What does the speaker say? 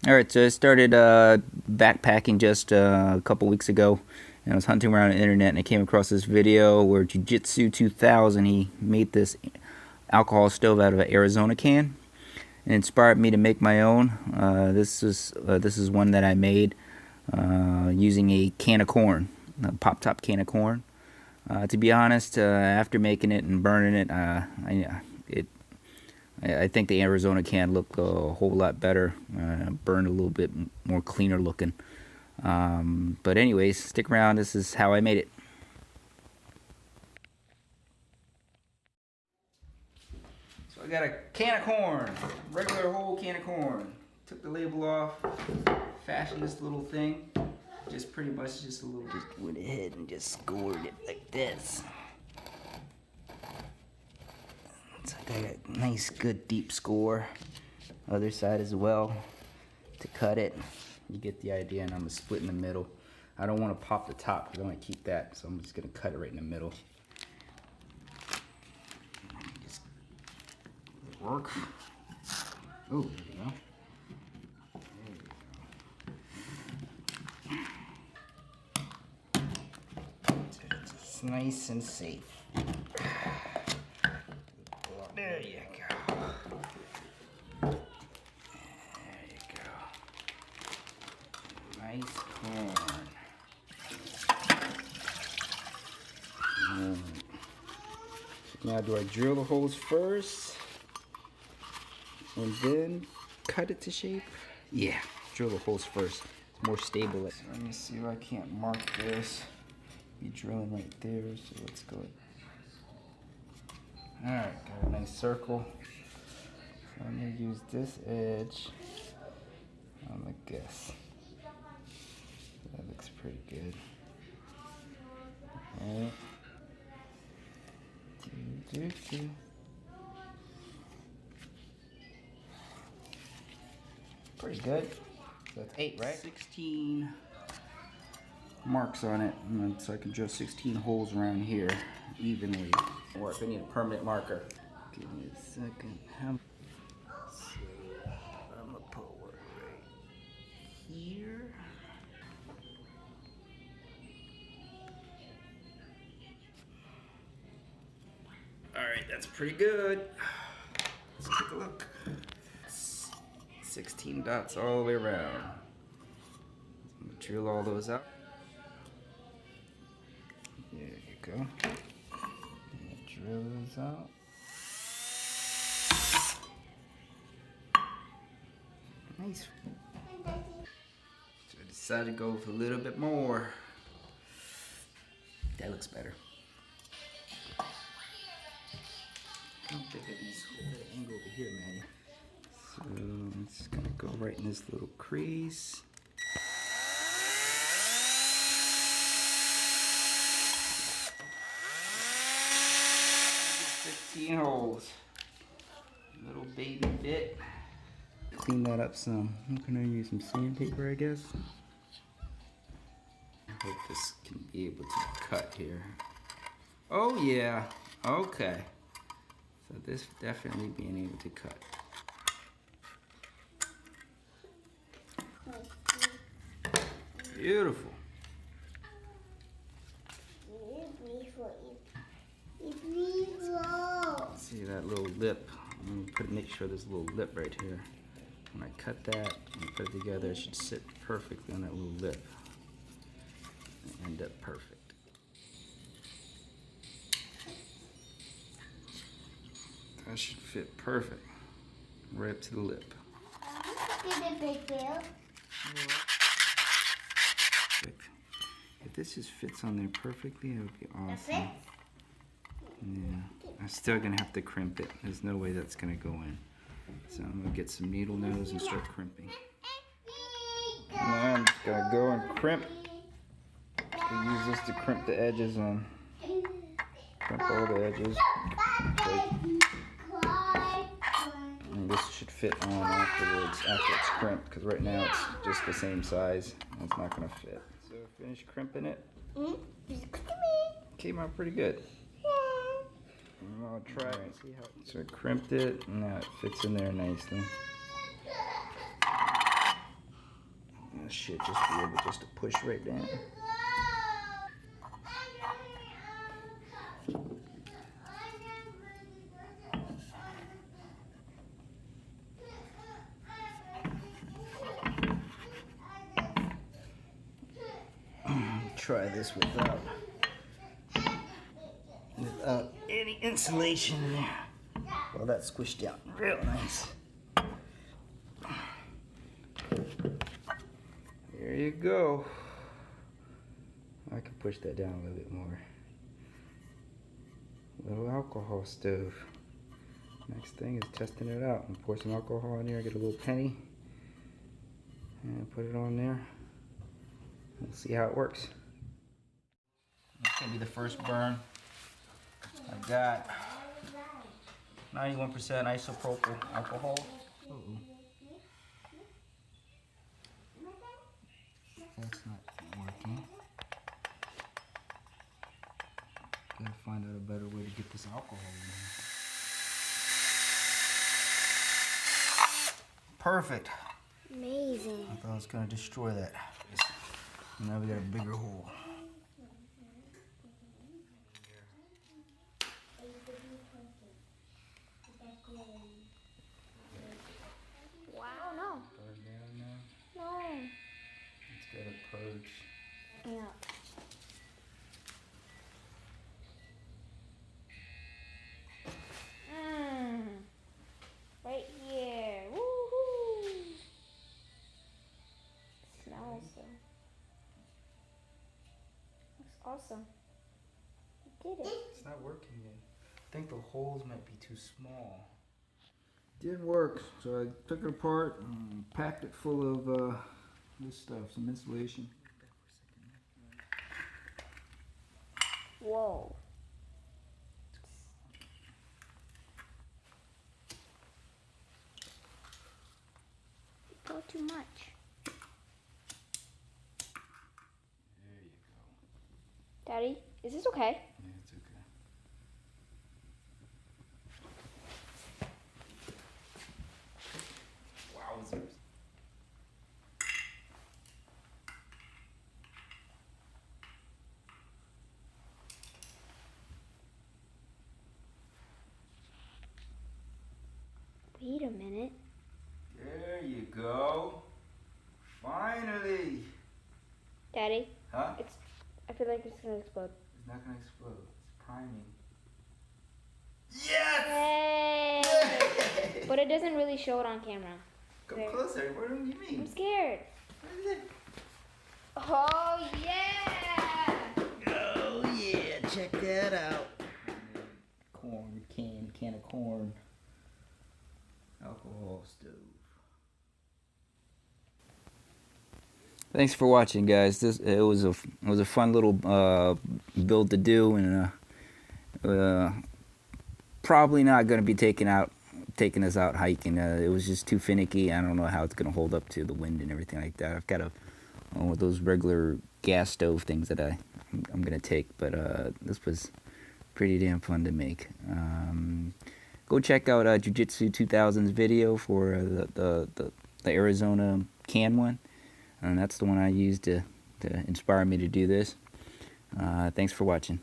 Alright, so I started backpacking just a couple weeks ago, and I was hunting around the internet and I came across this video where Jiu-Jitsu 2000, he made this alcohol stove out of an Arizona can. It inspired me to make my own. This is one that I made using a can of corn, a pop-top can of corn. To be honest, after making it and burning it, I think the Arizona can looked a whole lot better, burned a little bit more cleaner looking. But anyways, stick around. This is how I made it. So I got a can of corn, regular whole can of corn. Took the label off, fashioned this little thing. Just pretty much just went ahead and just scored it like this. So I got a nice good deep score. Other side as well. To cut it, you get the idea, and I'm gonna split in the middle. I don't want to pop the top because I want to keep that, so I'm just gonna cut it right in the middle. Just work. Oh, there we go. It's nice and safe. There you go. There you go. Nice corn. Now, do I drill the holes first and then cut it to shape? Yeah, drill the holes first. It's more stable. So let me see if I can't mark this. Be drilling right there, so let's go. Alright, got a nice circle. So I'm going to use this edge on the guess. That looks pretty good. Alright. Pretty good. So that's 8, right? 16 marks on it, and so I can drill 16 holes around here evenly. Or if I need a permanent marker. Give me a second. So I'm gonna put one right here. Alright, that's pretty good. Let's take a look. 16 dots all the way around. I'm gonna drill all those out. There you go. Drill those out. Nice. So I decided to go with a little bit more. That looks better. I don't think I can hold that angle over here, man. So I'm just gonna go right in this little crease. 16 holes. Little baby bit. Clean that up some. I'm gonna use some sandpaper, I guess. I hope this can be able to cut here. Oh yeah, okay. So this definitely being able to cut. Beautiful. See that little lip? I'm gonna make sure there's a little lip right here. When I cut that and put it together, it should sit perfectly on that little lip and end up perfect. That should fit perfect right up to the lip. If this just fits on there perfectly, it would be awesome. Yeah, I'm still gonna have to crimp it. There's no way that's gonna go in. So I'm gonna get some needle nose and start crimping. Now I'm just gonna go and crimp. I'll use this to crimp the edges on. Crimp all the edges. And this should fit on afterwards, after it's crimped, because right now it's just the same size. And it's not gonna fit. So finish crimping it. Came out pretty good. I'll try and see how. So I crimped it, and now it fits in there nicely. It should just be able just to push right down. Try this without any insulation in there. Well, that's squished down real nice. There you go. I can push that down a little bit more. Little alcohol stove. Next thing is testing it out. I'm pour some alcohol in there, get a little penny, and put it on there. We'll see how it works. This is gonna be the first burn. I've got 91% isopropyl alcohol. Uh-oh. That's not working. Gotta find out a better way to get this alcohol in here. Perfect. Amazing. I thought I was gonna destroy that. Now we got a bigger hole. Wow, no. Burn down now. No. It's gotta purge. Yeah. Right here. Woohoo! Smells so. Looks awesome. You did it. It's not working yet. I think the holes might be too small. Didn't work, so I took it apart and packed it full of this stuff, some insulation. Whoa. You go too much. There you go. Daddy, is this okay? Yeah, it's okay. Wowzers. Wait a minute. There you go. Finally. Daddy, Huh? I feel like it's gonna explode. It's not gonna explode. It's priming. Yes! Hey! But it doesn't really show it on camera. Come There. closer. What do you mean? I'm scared. What is it? Oh yeah! Oh yeah, check that out. Corn can of corn. Alcohol stove. Thanks for watching, guys. It was a fun little build to do, and probably not going to be taking us out hiking. It was just too finicky. I don't know how it's going to hold up to the wind and everything like that. I've got one of those regular gas stove things that I'm going to take, but this was pretty damn fun to make. Go check out Jiu-Jitsu 2000's video for the Arizona can one. And that's the one I used to inspire me to do this. Thanks for watching.